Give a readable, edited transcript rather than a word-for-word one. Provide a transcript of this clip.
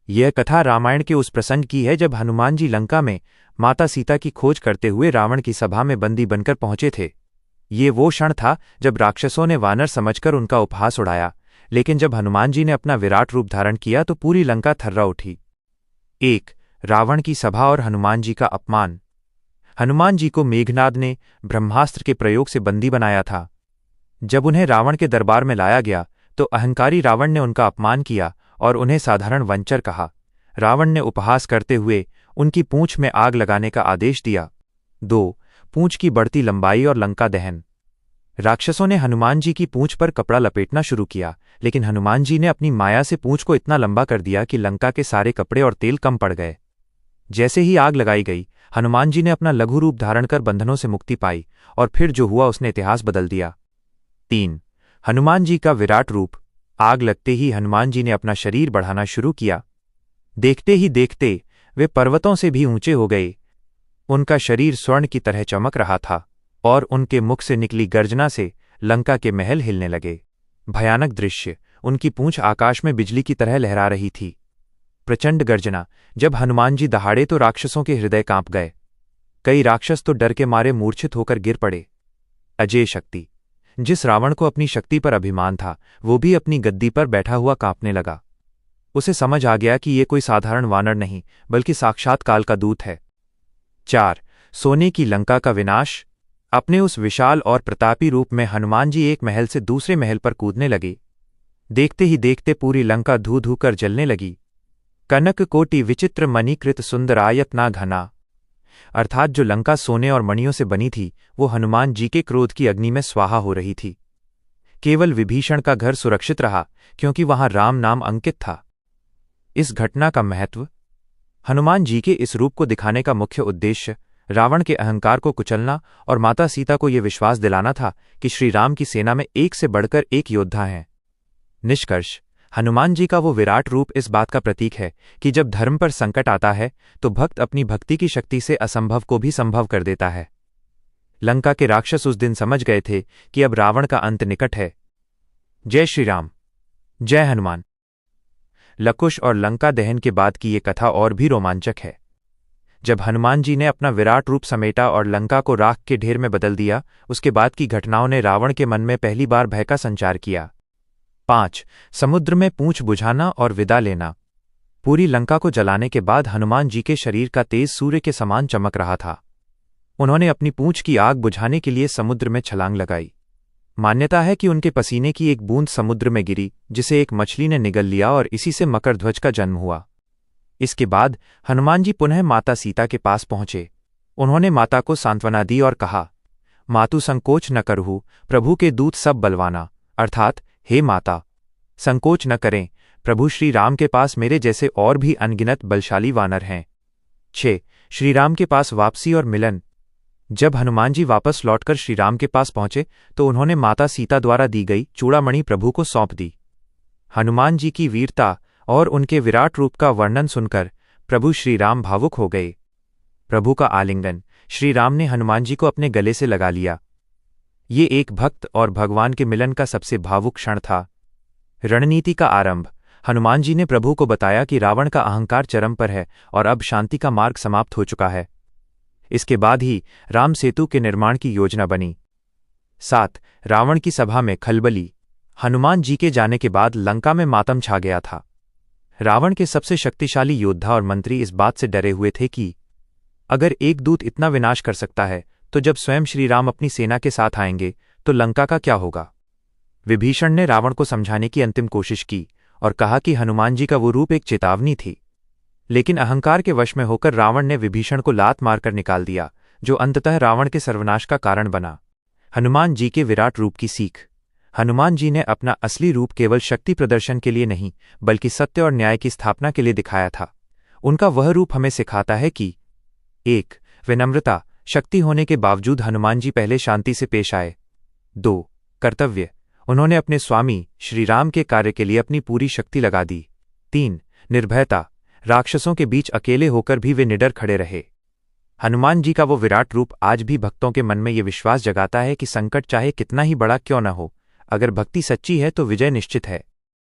यह कथा रामायण के उस प्रसंग की है जब हनुमान जी लंका में माता सीता की खोज करते हुए रावण की सभा में बंदी बनकर पहुंचे थे। ये वो क्षण था जब राक्षसों ने वानर समझकर उनका उपहास उड़ाया, लेकिन जब हनुमान जी ने अपना विराट रूप धारण किया तो पूरी लंका थर्रा उठी। 1. रावण की सभा और हनुमान जी का अपमान। हनुमान जी को मेघनाद ने ब्रह्मास्त्र के प्रयोग से बंदी बनाया था। जब उन्हें रावण के दरबार में लाया गया तो अहंकारी रावण ने उनका अपमान किया और उन्हें साधारण वंचर कहा। रावण ने उपहास करते हुए उनकी पूंछ में आग लगाने का आदेश दिया। 2. पूंछ की बढ़ती लंबाई और लंका दहन। राक्षसों ने हनुमान जी की पूंछ पर कपड़ा लपेटना शुरू किया, लेकिन हनुमान जी ने अपनी माया से पूंछ को इतना लंबा कर दिया कि लंका के सारे कपड़े और तेल कम पड़ गए। जैसे ही आग लगाई गई, हनुमान जी ने अपना लघु रूप धारण कर बंधनों से मुक्ति पाई और फिर जो हुआ उसने इतिहास बदल दिया। 3. हनुमान जी का विराट रूप। आग लगते ही हनुमान जी ने अपना शरीर बढ़ाना शुरू किया। देखते ही देखते वे पर्वतों से भी ऊंचे हो गए। उनका शरीर स्वर्ण की तरह चमक रहा था और उनके मुख से निकली गर्जना से लंका के महल हिलने लगे। भयानक दृश्य, उनकी पूंछ आकाश में बिजली की तरह लहरा रही थी। प्रचंड गर्जना, जब हनुमान जी दहाड़े तो राक्षसों के हृदय कांप गए। कई राक्षस तो डर के मारे मूर्छित होकर गिर पड़े। अजेय शक्ति। जिस रावण को अपनी शक्ति पर अभिमान था, वो भी अपनी गद्दी पर बैठा हुआ कांपने लगा। उसे समझ आ गया कि ये कोई साधारण वानर नहीं, बल्कि साक्षात काल का दूत है। 4. सोने की लंका का विनाश। अपने उस विशाल और प्रतापी रूप में हनुमान जी एक महल से दूसरे महल पर कूदने लगे। देखते ही देखते पूरी लंका धू धू कर जलने लगी। कनक कोटि विचित्र मणिकृत सुंदरायतना घना। अर्थात जो लंका सोने और मणियों से बनी थी, वो हनुमान जी के क्रोध की अग्नि में स्वाहा हो रही थी। केवल विभीषण का घर सुरक्षित रहा, क्योंकि वहां राम नाम अंकित था। इस घटना का महत्व। हनुमान जी के इस रूप को दिखाने का मुख्य उद्देश्य रावण के अहंकार को कुचलना और माता सीता को यह विश्वास दिलाना था कि श्री राम की सेना में एक से बढ़कर एक योद्धा हैं। निष्कर्ष। हनुमान जी का वो विराट रूप इस बात का प्रतीक है कि जब धर्म पर संकट आता है तो भक्त अपनी भक्ति की शक्ति से असंभव को भी संभव कर देता है। लंका के राक्षस उस दिन समझ गए थे कि अब रावण का अंत निकट है। जय श्री राम। जय हनुमान। लकुश और लंका दहन के बाद की ये कथा और भी रोमांचक है। जब हनुमान जी ने अपना विराट रूप समेटा और लंका को राख के ढेर में बदल दिया, उसके बाद की घटनाओं ने रावण के मन में पहली बार भय का संचार किया। 5. समुद्र में पूंछ बुझाना और विदा लेना। पूरी लंका को जलाने के बाद हनुमान जी के शरीर का तेज सूर्य के समान चमक रहा था। उन्होंने अपनी पूंछ की आग बुझाने के लिए समुद्र में छलांग लगाई। मान्यता है कि उनके पसीने की एक बूंद समुद्र में गिरी, जिसे एक मछली ने निगल लिया और इसी से मकर ध्वज का जन्म हुआ। इसके बाद हनुमान जी पुनः माता सीता के पास पहुंचे। उन्होंने माता को सांत्वना दी और कहा, मातु संकोच न करहु, प्रभु के दूत सब बलवाना। अर्थात, हे माता, संकोच न करें, प्रभु श्री राम के पास मेरे जैसे और भी अनगिनत बलशाली वानर हैं। 6. श्री राम के पास वापसी और मिलन। जब हनुमान जी वापस लौटकर श्री राम के पास पहुंचे तो उन्होंने माता सीता द्वारा दी गई चूड़ामणि प्रभु को सौंप दी। हनुमान जी की वीरता और उनके विराट रूप का वर्णन सुनकर प्रभु श्री राम भावुक हो गए। प्रभु का आलिंगन। श्री राम ने हनुमान जी को अपने गले से लगा लिया। ये एक भक्त और भगवान के मिलन का सबसे भावुक क्षण था। रणनीति का आरंभ। हनुमान जी ने प्रभु को बताया कि रावण का अहंकार चरम पर है और अब शांति का मार्ग समाप्त हो चुका है। इसके बाद ही राम सेतु के निर्माण की योजना बनी। 7. रावण की सभा में खलबली। हनुमान जी के जाने के बाद लंका में मातम छा गया था। रावण के सबसे शक्तिशाली योद्धा और मंत्री इस बात से डरे हुए थे कि अगर एक दूत इतना विनाश कर सकता है तो जब स्वयं श्री राम अपनी सेना के साथ आएंगे तो लंका का क्या होगा। विभीषण ने रावण को समझाने की अंतिम कोशिश की और कहा कि हनुमान जी का वो रूप एक चेतावनी थी, लेकिन अहंकार के वश में होकर रावण ने विभीषण को लात मारकर निकाल दिया, जो अंततः रावण के सर्वनाश का कारण बना। हनुमान जी के विराट रूप की सीख। हनुमान जी ने अपना असली रूप केवल शक्ति प्रदर्शन के लिए नहीं, बल्कि सत्य और न्याय की स्थापना के लिए दिखाया था। उनका वह रूप हमें सिखाता है कि 1. विनम्रता। शक्ति होने के बावजूद हनुमान जी पहले शांति से पेश आए। 2. कर्तव्य। उन्होंने अपने स्वामी श्री राम के कार्य के लिए अपनी पूरी शक्ति लगा दी। 3. निर्भयता। राक्षसों के बीच अकेले होकर भी वे निडर खड़े रहे। हनुमान जी का वो विराट रूप आज भी भक्तों के मन में ये विश्वास जगाता है कि संकट चाहे कितना ही बड़ा क्यों न हो, अगर भक्ति सच्ची है तो विजय निश्चित है।